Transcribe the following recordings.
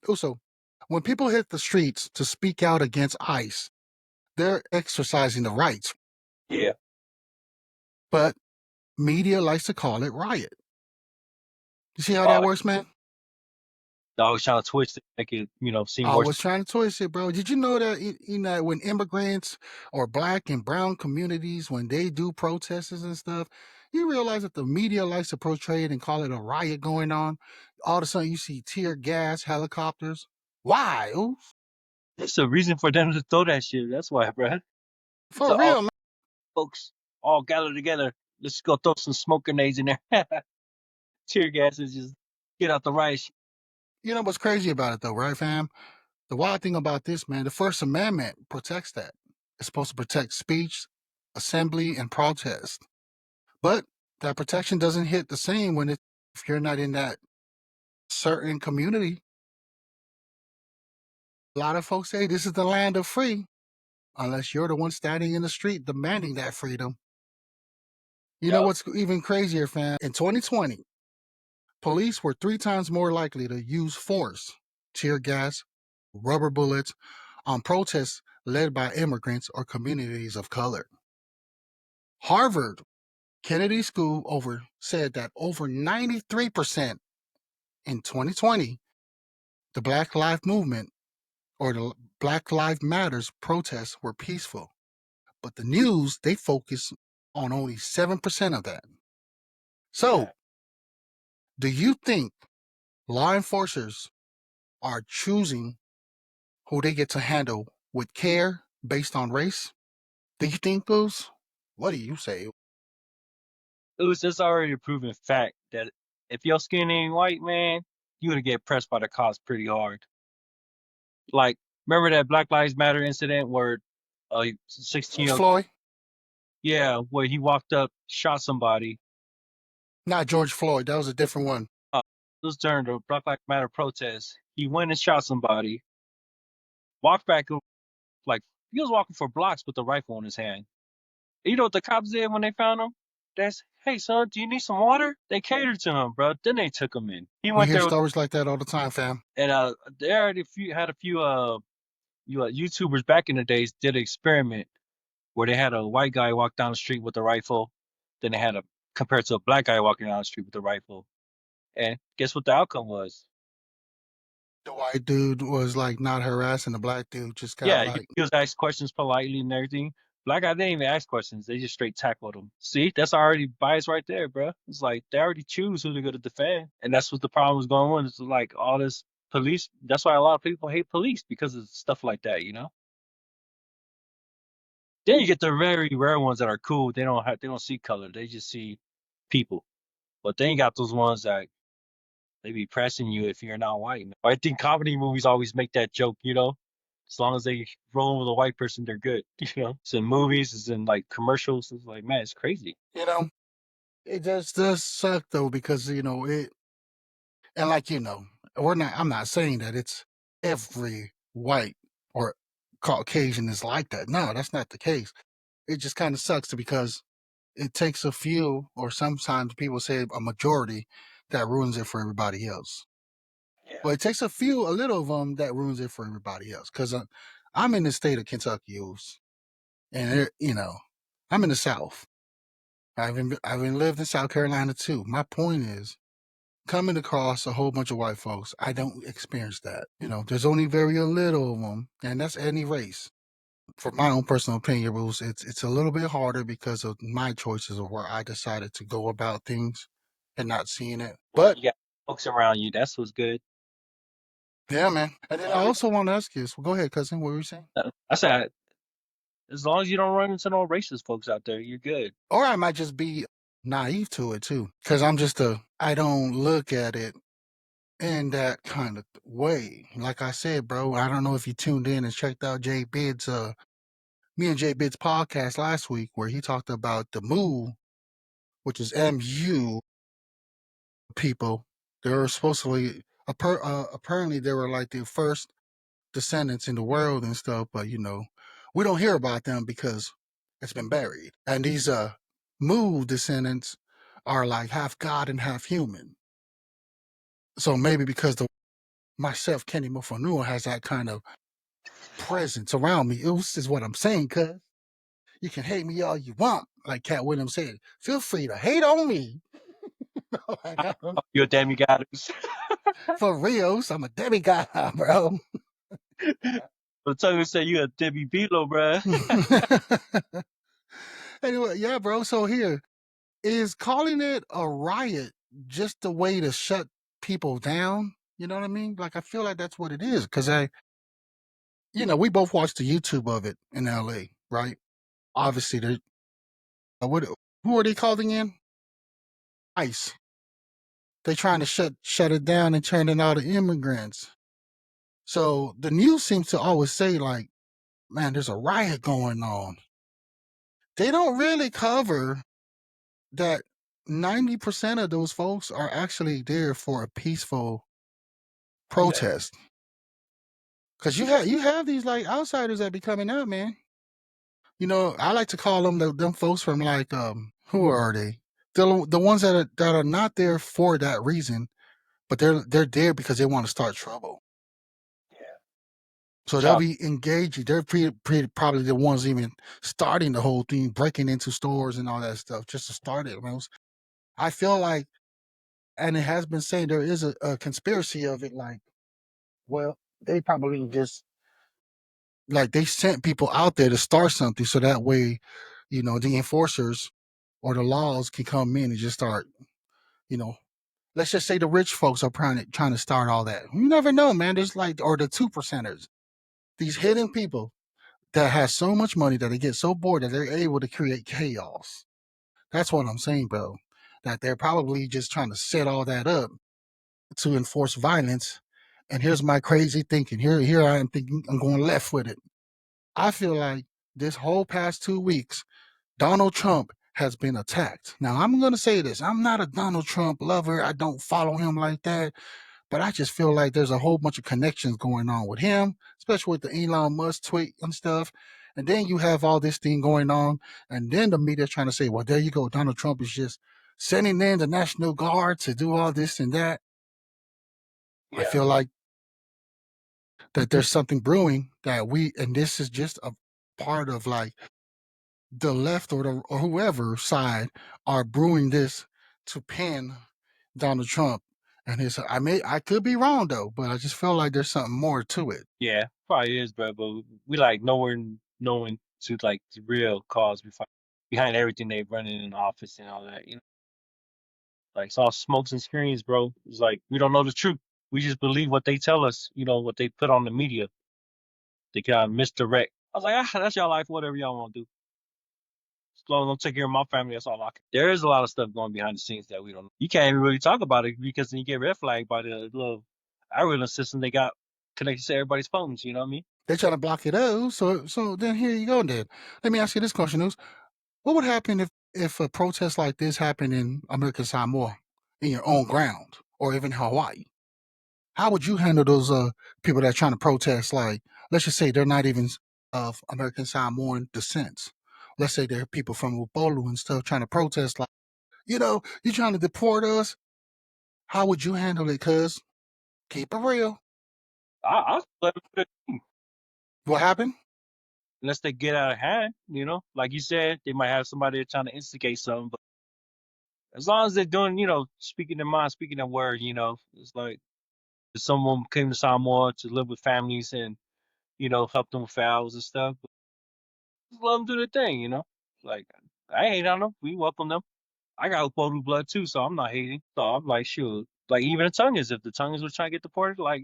Also, when people hit the streets to speak out against ICE, they're exercising the rights, Yeah. but media likes to call it riot. You see how that Oh, works, man? I always trying to twist it, make it, seem I worse. was trying to twist it, bro. Did you know that when immigrants or black and brown communities, when they do protests and stuff, you realize that the media likes to portray it and call it a riot going on. All of a sudden, you see tear gas, helicopters. Why? Ooh, It's a reason for them to throw that shit. That's why, bro. for So all real, man. folks all gather together. Let's go throw some smoke grenades in there. Tear gas is just get out the riot. You know what's crazy about it, though, right, fam? The wild thing about this, man, the First Amendment protects that. It's supposed to protect speech, assembly, and protest. But that protection doesn't hit the same if you're not in that certain community. A lot of folks say this is the land of free, unless you're the one standing in the street demanding that freedom. You know Yep. what's even crazier, fam? In 2020, police were 3 times more likely to use force, tear gas, rubber bullets, on protests led by immigrants or communities of color. Harvard Kennedy School said that over 93% in 2020, the Black Lives Movement or the Black Lives Matters protests were peaceful. But the news, they focus on only 7% of that. So, Yeah. do you think law enforcers are choosing who they get to handle with care based on race? Do you think those? What do you say? It was just already a proven fact that if your skin ain't white, man, you're gonna get pressed by the cops pretty hard. Like, remember that Black Lives Matter incident where 16 George year old, Floyd? yeah, where he walked up, shot somebody. Not George Floyd. That was a different one. It was during the Black Lives Matter protest. He went and shot somebody, walked back, like, he was walking for blocks with a rifle in his hand. You know what the cops did when they found him? That's, hey, son, do you need some water? They catered to him, bro. Then they took him in. He We went hear there, stories like that all the time, fam. and they already had a few YouTubers back in the days did an experiment where they had a white guy walk down the street with a rifle, then they had a compared to a black guy walking down the street with a rifle, and guess what the outcome was? The white dude was like not harassing the black dude, just got Yeah, he, like, he was asked questions politely and everything. Black guy didn't even ask questions; they just straight tackled him. See, that's already bias right there, bro. It's like they already choose who they're gonna defend, and that's what the problem was going on. It's like all this police. That's why a lot of people hate police because of stuff like that. Then you get the very rare ones that are cool. They don't see color. They just see people. But then you got those ones that they be pressing you if you're not white. I think comedy movies always make that joke. As long as they roll with a white person, they're good. It's in movies, it's in like commercials. It's like, man, it's crazy. you know, it just does suck though because and like I'm not saying that it's every white or Caucasian is like that. No, that's not the case. It just kind of sucks because it takes a few, or sometimes people say a majority, that ruins it for everybody else. Yeah. But it takes a little of them that ruins it for everybody else. Because I'm in the state of Kentucky, and I'm in the South. I've lived in South Carolina too. My point is, coming across a whole bunch of white folks, I don't experience that. There's only very little of them, and that's any race. For my own personal opinion, Bruce, it's a little bit harder because of my choices of where I decided to go about things and not seeing it. Well, But you got folks around you. That's what's good. yeah, man. And then I also want to ask you, so go ahead, cousin. What were you saying? I said, as long as you don't run into no racist folks out there, you're good. Or I might just be naive to it too, because I don't look at it in that kind of way. Like I said, bro, I don't know if you tuned in and checked out me and Jay Bid's podcast last week where he talked about the Mu, which is MU people. They were supposedly, apparently, they were like the first descendants in the world and stuff, but we don't hear about them because it's been buried. And these Mu descendants are like half God and half human. So maybe because myself, Kenny Mofonua, has that kind of presence around me. This is what I'm saying, cuz you can hate me all you want, like Cat Williams said. Feel free to hate on me. Like, You're a demigod. for reals, I'm a demigod, bro. I'm telling you, say you a Debbie Bealo, bruh. Anyway, yeah, bro. So here is calling it a riot just a way to shut people down. You know what I mean? Like I feel like that's what it is because we both watched the YouTube of it in LA, right? Obviously, they what who are they called again? ICE. They trying to shut it down and turn it out of immigrants. So the news seems to always say like, man, there's a riot going on. They don't really cover that 90% of those folks are actually there for a peaceful Yeah, protest. Cause you have these like outsiders that be coming out, man. I like to call them them folks from like who are they? The ones that are not there for that reason, but they're there because they want to start trouble. yeah. So they'll Child, be engaged. They're probably the ones even starting the whole thing, breaking into stores and all that stuff just to start it. Man. I feel like, and it has been saying there is a conspiracy of it. Like, well, they probably just like they sent people out there to start something, so that way, the enforcers or the laws can come in and just start. You know, let's just say the rich folks are trying to start all that. You never know, man. There's like or the 2%ers, these hidden people that has so much money that they get so bored that they're able to create chaos. That's what I'm saying, bro. That they're probably just trying to set all that up to enforce violence. And here's my crazy thinking. Here I am thinking I'm going left with it. I feel like this whole past 2 weeks, Donald Trump has been attacked. Now I'm gonna say this. I'm not a Donald Trump lover. I don't follow him like that. But I just feel like there's a whole bunch of connections going on with him, especially with the Elon Musk tweet and stuff. And then you have all this thing going on, and then the media trying to say, "Well, there you go. Donald Trump is just sending in the National Guard to do all this and that." I yeah, feel like that there's something brewing and this is just a part of like the left or whoever side are brewing this to pin Donald Trump and his. I could be wrong though, but I just feel like there's something more to it. yeah. Probably is, bro. But we like nowhere knowing to like the real cause behind everything they running in office and all that. Like it's all smokes and screens, bro. It's like we don't know the truth. We just believe what they tell us. What they put on the media. They kind of misdirect. I was like, that's y'all life. Whatever y'all want to do. As long as I don't take care of my family, that's all I can. There is a lot of stuff going behind the scenes that we don't know. You can't even really talk about it because then you get red flagged by the little algorithm system they got connected to everybody's phones. You know what I mean? They're trying to block it out. So then here you go. Then let me ask you this question: News. What would happen if a protest like this happened in American Samoa, in your own ground, or even Hawaii? How would you handle those people that are trying to protest? Like, let's just say they're not even of American Samoan descent. Let's say they're people from Upolu and stuff trying to protest. Like, you're trying to deport us. How would you handle it? Cuz keep it real. I'll let them do their thing What happened? unless they get out of hand. Like you said, they might have somebody trying to instigate something. But as long as they're doing, speaking their mind, speaking their word, it's like if someone came to Samoa to live with families and help them with fouls and stuff. Just let them do their thing. Like I ain't on them. We welcome them. I got Upolu blood too, so I'm not hating. So I'm like, sure. Like even the Tongans, if the Tongans were trying to get deported, like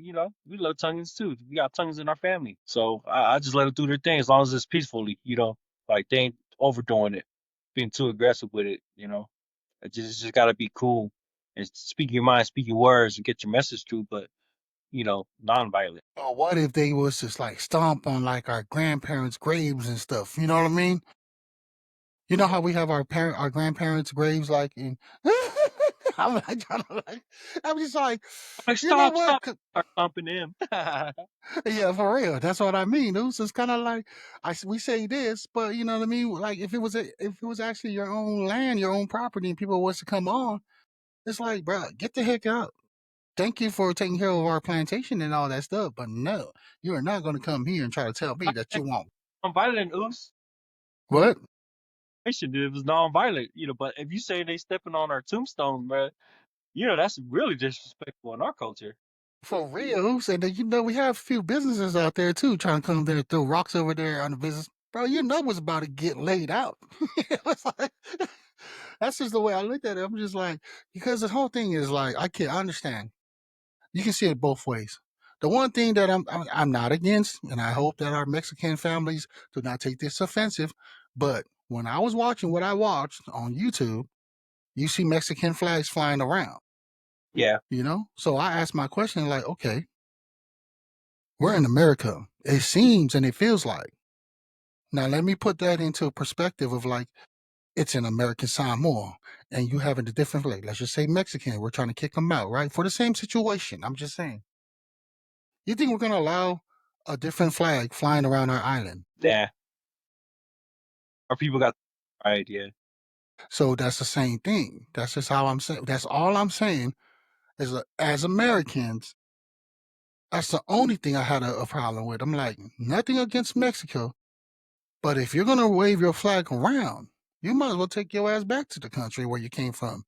we love Tongans too. We got Tongans in our family, so I just let them do their thing as long as it's peacefully. Like they ain't overdoing it, being too aggressive with it. It just got to be cool and speak your mind, speak your words, and get your message through. But non-violent. Or what if they was just like stomp on like our grandparents' graves and stuff? You know what I mean? You know how we have our grandparents' graves like in I'm like trying to like I'm just like, Like you know stop, what? stop, start thumping them. Yeah, for real. That's what I mean. It was just kind of like we say this, but you know what I mean. Like if it was actually your own land, your own property, and people was to come on, it's like, bro, get the heck out. Thank you for taking care of our plantation and all that stuff, but no, you are not going to come here and try to tell me that you won't. Non-violent, oops. What? It was non-violent, but if you say they stepping on our tombstone, bro, that's really disrespectful in our culture. For real. And then, we have a few businesses out there too trying to come there and throw rocks over there on the business. Bro, what's about to get laid out. It's like, that's just the way I looked at it. I'm just like, because the whole thing is like, I understand. You can see it both ways. The one thing that I'm not against, and I hope that our Mexican families do not take this offensive, but when I was watching what I watched on YouTube, you see Mexican flags flying around, Yeah, So I asked my question like, okay, we're in America. It seems and it feels like. Now let me put that into a perspective of like it's an American Samoa and you having a different flag. Let's just say Mexican. We're trying to kick them out, right? For the same situation. I'm just saying. You think we're gonna allow a different flag flying around our island? yeah. Our people got right, yeah. So that's the same thing. That's just how I'm saying. That's all I'm saying is as Americans, that's the only thing I had a problem with. I'm like, nothing against Mexico, but if you're gonna wave your flag around, you might as well take your ass back to the country where you came from.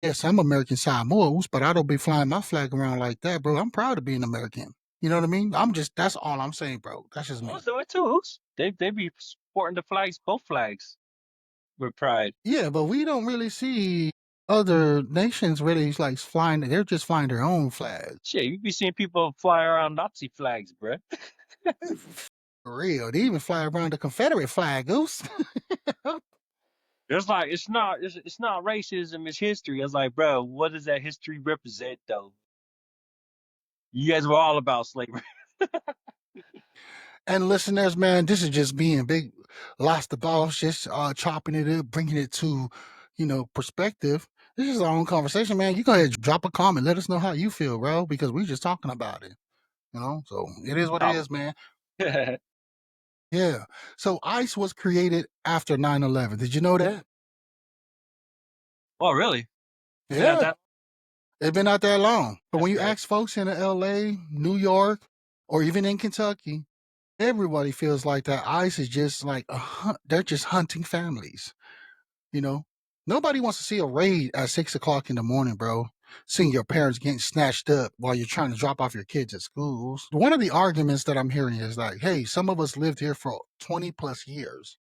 Yes, I'm American Samoans, but I don't be flying my flag around like that, bro. I'm proud of being American. You know what I mean? That's all I'm saying, bro. That's just me. Also, it too, oops. They be sporting the flags, both flags, with pride. Yeah, but we don't really see other nations really like flying. They're just flying their own flag. Shit, you be seeing people fly around Nazi flags, bruh. For real, they even fly around the Confederate flag, Goose. It's like it's not racism, it's history. I was like, bro, what does that history represent though? You guys were all about slavery. And listeners, man, this is just being big, lost the balls, just chopping it up, bringing it to, perspective. This is our own conversation, man. You go ahead, and drop a comment, let us know how you feel, bro, because we just talking about it. So it is what it Oh. is, man. Yeah. So ICE was created after 9/11. Did you know that? Oh, really? It's been at Yeah. that. It's been not that long. But That's when you crazy. ask folks in LA, New York, or even in Kentucky, everybody feels like that ICE is just like they're just hunting families. You know, nobody wants to see a raid at 6 o'clock in the morning, bro. Seeing your parents getting snatched up while you're trying to drop off your kids at schools. One of the arguments that I'm hearing is like, hey, some of us lived here for 20 plus years.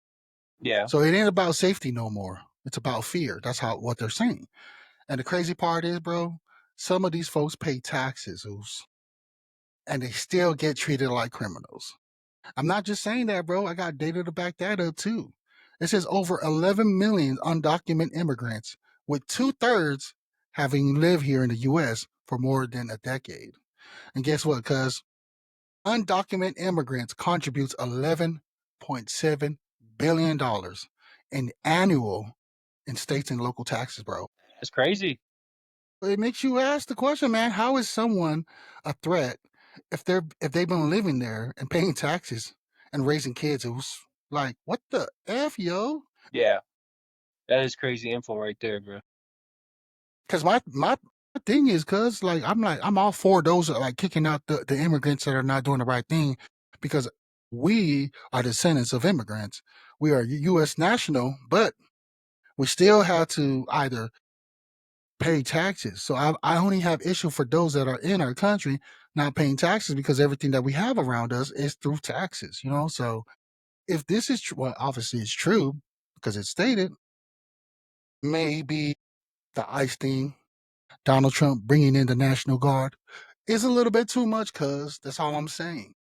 Yeah, So it ain't about safety no more. It's about fear. That's what they're saying. And the crazy part is, bro, some of these folks pay taxes, and they still get treated like criminals. I'm not just saying that, bro. I got data to back that up too. It says over 11 million undocumented immigrants, with two-thirds having lived here in the U.S. for more than a decade. And guess what? Because undocumented immigrants contributes $11.7 billion in annual in states and local taxes, bro. it's crazy. It makes you ask the question, man, how is someone a threat if they've been living there and paying taxes and raising kids who's like, what the F, yo? Yeah, that is crazy info right there, bro. Because my thing is, I'm all for those that are like kicking out the immigrants that are not doing the right thing, because we are descendants of immigrants. We are U.S. national, but we still have to either pay taxes. So I only have issue for those that are in our country not paying taxes, because everything that we have around us is through taxes. So if this is true, well, obviously it's true because it's stated, maybe the ICE thing, Donald Trump bringing in the National Guard, is a little bit too much, cuz that's all I'm saying.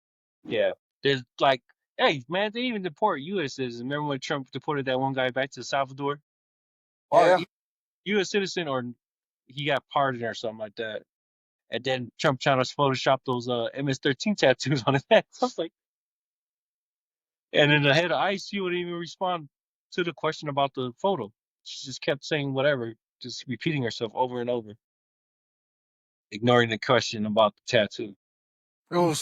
Yeah, there's like, hey, man, they even deport U.S. citizens. Remember when Trump deported that one guy back to Salvador? Or Yeah. U.S. citizen, or he got pardoned or something like that. And then Trump trying to Photoshop those MS-13 tattoos on his head. I was like, and then the head of ICE, he wouldn't even respond to the question about the photo. She just kept saying whatever, just repeating herself over and over, ignoring the question about the tattoo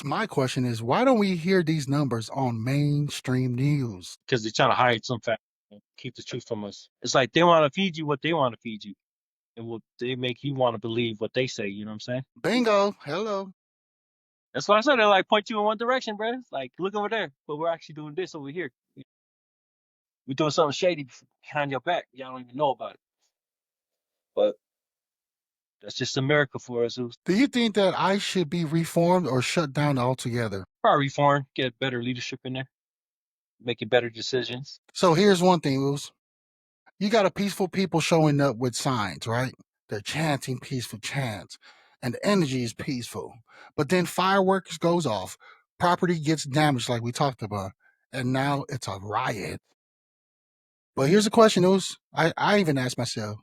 My question is, why don't we hear these numbers on mainstream news? because they're trying to hide some fact, keep the truth from us. It's like they want to feed you what they want to feed you. and will they make you want to believe what they say. You know what I'm saying? Bingo. Hello. That's why I said they like point you in one direction, bro. It's like look over there, but we're actually doing this over here. We're doing something shady behind your back. Y'all don't even know about it. But that's just America for us. Who's Do you think that I should be reformed or shut down altogether? probably reform, get better leadership in there, making better decisions. So here's one thing, Luz. You got a peaceful people showing up with signs, right? They're chanting peaceful chants, and the energy is peaceful. But then fireworks goes off, property gets damaged, like we talked about, and now it's a riot. But here's the question, Luz. I even asked myself,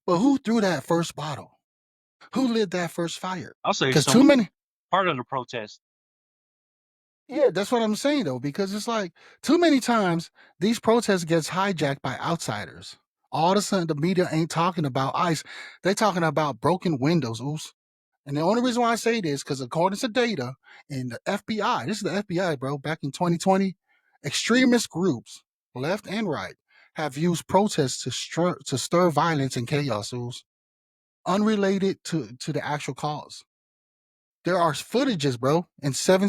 but who threw that first bottle? Who lit that first fire? I'll say Because some too many. part of the protest. Yeah, that's what I'm saying though, because it's like too many times these protests gets hijacked by outsiders. All of a sudden, the media ain't talking about ICE; they talking about broken windows. Oops. And the only reason why I say this, because according to data in the FBI, this is the FBI, bro, back in 2020, extremist groups, left and right, have used protests to stir violence and chaos, oops, unrelated to the actual cause. There are footages, bro, in 7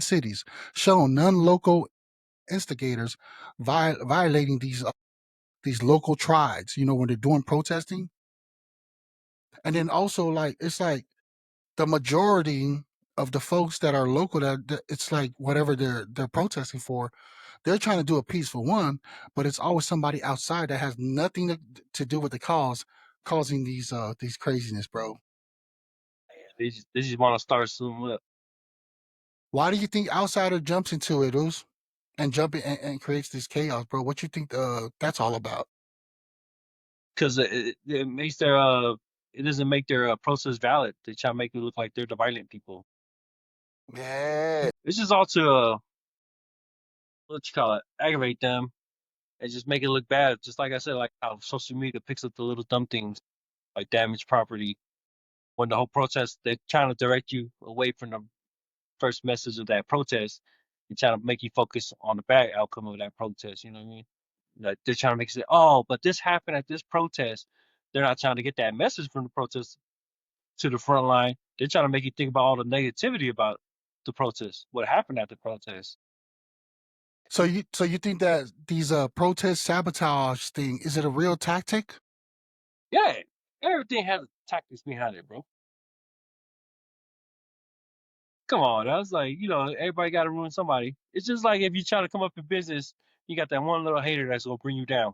cities showing non-local instigators violating these local tribes. You know when they're doing protesting, and then also like it's like the majority of the folks that are local that it's like whatever they're protesting for, they're trying to do a peaceful one, but it's always somebody outside that has nothing to do with the cause causing these craziness, bro. They just want to start something up Why do you think outsider jumps into it, Us? And jumping and creates this chaos, bro. What you think that's all about? because it makes their it doesn't make their protest valid. They try to make it look like they're the violent people. Yeah. This is all to what you call it, aggravate them and just make it look bad. Just like I said, like how social media picks up the little dumb things like damaged property. When the whole protest, they're trying to direct you away from the first message of that protest and trying to make you focus on the bad outcome of that protest. You know what I mean? Like they're trying to make you say, "Oh, but this happened at this protest." They're not trying to get that message from the protest to the front line. They're trying to make you think about all the negativity about the protest, what happened at the protest. So you think that these protest sabotage thing is it a real tactic? Yeah, everything has tactics behind it, bro. Come on, I was like, everybody got to ruin somebody. It's just like if you try to come up in business, you got that one little hater that's gonna bring you down.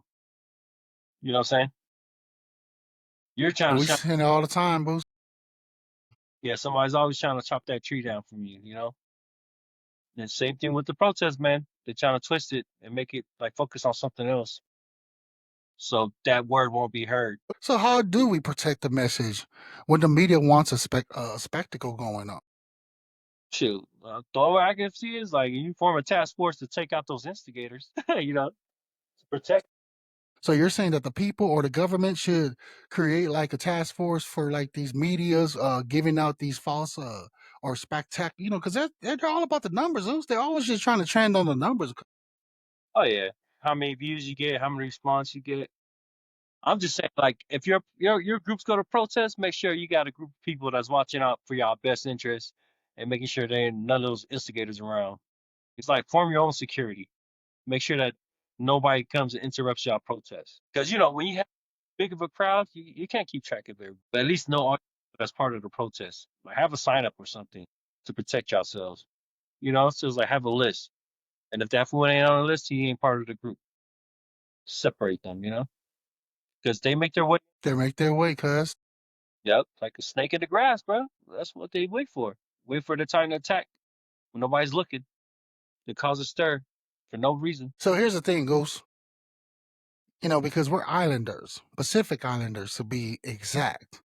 You know what I'm saying? You're trying to We shine. see it all the time, boost. Yeah, somebody's always trying to chop that tree down from you. And same thing with the protest, man. They're trying to twist it and make it like focus on something else, so that word won't be heard. So how do we protect the message when the media wants a spectacle going on? Shoot, the only way I can see is like you form a task force to take out those instigators. To protect. So you're saying that the people or the government should create like a task force for like these medias giving out these false or spectacular, because they're all about the numbers. They're always just trying to trend on the numbers. Oh yeah, how many views you get, how many response you get. I'm just saying, like, if your groups go to protest, make sure you got a group of people that's watching out for y'all best interests and making sure there ain't none of those instigators around. It's like form your own security. Make sure that nobody comes and interrupts y'all protest. Because when you have big of a crowd, you can't keep track of it. But at least know all that's part of the protest. Like have a sign up or something to protect yourselves. So it's like have a list. And if that fool ain't on the list, he ain't part of the group. Separate them. Because they make their way. They make their way, cuz. Yep, like a snake in the grass, bro. That's what they wait for. Wait for the time to attack when nobody's looking to cause a stir for no reason. So here's the thing, Goose. Because we're islanders, Pacific Islanders to be exact.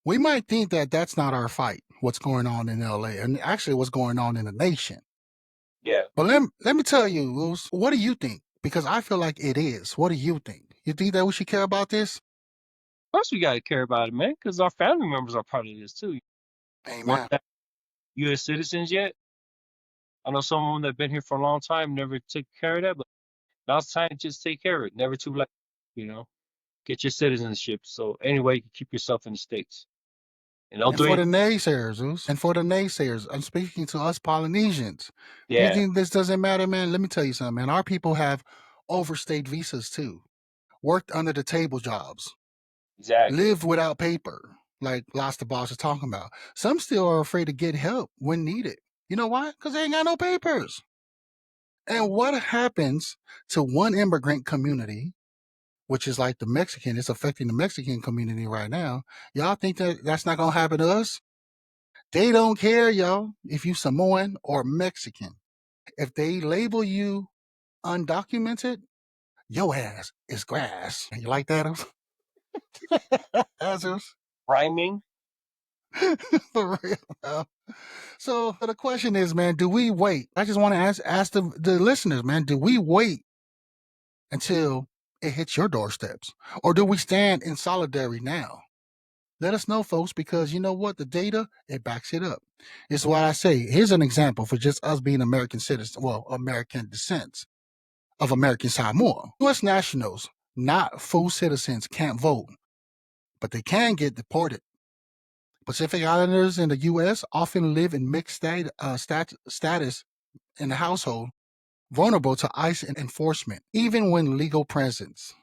We might think that that's not our fight, what's going on in LA, and actually what's going on in the nation. Yeah. But let me tell you, Goose, what do you think? Because I feel like it is. What do you think? You think that we should care about this? Of course we gotta care about it, man, because our family members are part of this too. One Amen. that U.S. citizens yet. I know some of them that have been here for a long time never took care of that, but now it's time to just take care of it. Never too late, you know. Get your citizenship. So anyway, you can keep yourself in the States. And don't And do for the anything. naysayers, Zeus, and for the naysayers, I'm speaking to us Polynesians. You Yeah, think this doesn't matter, man? Let me tell you something, man. Our people have overstayed visas too, worked under the table jobs, exactly. lived without paper, like lots of boss is talking about. Some still are afraid to get help when needed. You know why? Because they ain't got no papers. And what happens to one immigrant community, which is like the Mexican, it's affecting the Mexican community right now. Y'all think that that's not going to happen to us? They don't care, y'all, if you Samoan or Mexican. If they label you undocumented, your ass is grass. You like that? Answers? Rhyming. For real. So the question is, man, do we wait? I just want to ask the listeners, man, do we wait until it hits your doorsteps? Or do we stand in solidarity now? Let us know, folks, because you know what? The data, it backs it up. It's what I say. Here's an example for just us being American citizens, well, American descent of American Samoa. U.S. nationals, not full citizens, can't vote, but they can get deported. Pacific Islanders in the U.S. often live in mixed status in the household, vulnerable to ICE enforcement, even when legal presence.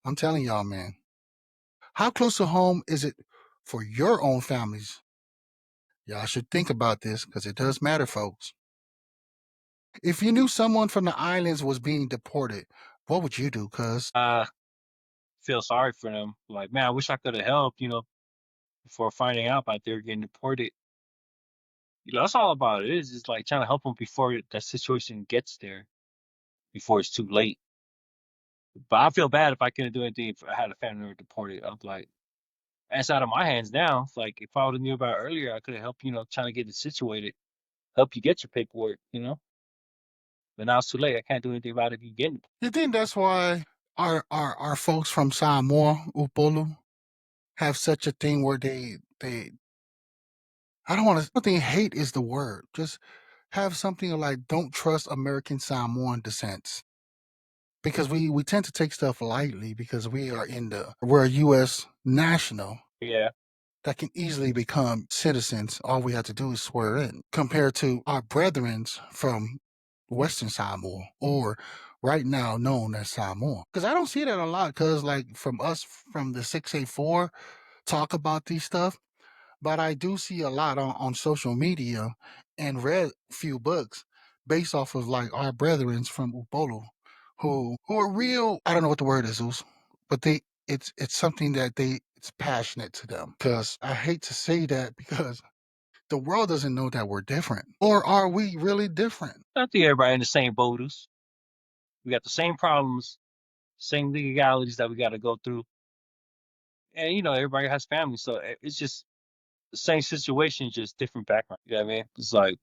I'm telling y'all, man. How close to home is it for your own families? Y'all should think about this because it does matter, folks. If you knew someone from the islands was being deported, what would you do, cuz? Feel sorry for them. Like, man, I wish I could have helped, before finding out about they were getting deported. That's all about it. It's just like trying to help them before that situation gets there, before it's too late. But I feel bad if I couldn't do anything if I had a family member deported. I'm like, that's out of my hands now. It's like if I would have knew about it earlier, I could have helped, trying to get it situated, help you get your paperwork. But now it's too late. I can't do anything about it if you get it. You think that's why our folks from Samoa, Upolu, have such a thing where they I don't think hate is the word. Just have something like don't trust American Samoan descent. Because we tend to take stuff lightly because we're a US national Yeah, that can easily become citizens. All we have to do is swear in, compared to our brethren from Western Samoa, or right now known as Samoa. Because I don't see that a lot. Because like from us from the 684 talk about these stuff, but I do see a lot on social media and read a few books based off of like our brethren from Upolu who are real. I don't know what the word is, Zeus, but it's something that it's passionate to them. Because I hate to say that because the world doesn't know that we're different, or are we really different? I think everybody in the same boat is. We got the same problems, same legalities that we got to go through, and everybody has families, so it's just the same situation, just different background. You know what I mean? It's like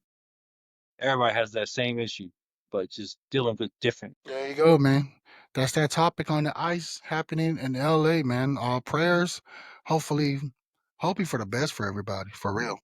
everybody has that same issue, but just dealing with different. There you go, man. That's that topic on the ice happening in LA, man. All prayers, hopefully, hoping for the best for everybody, for real.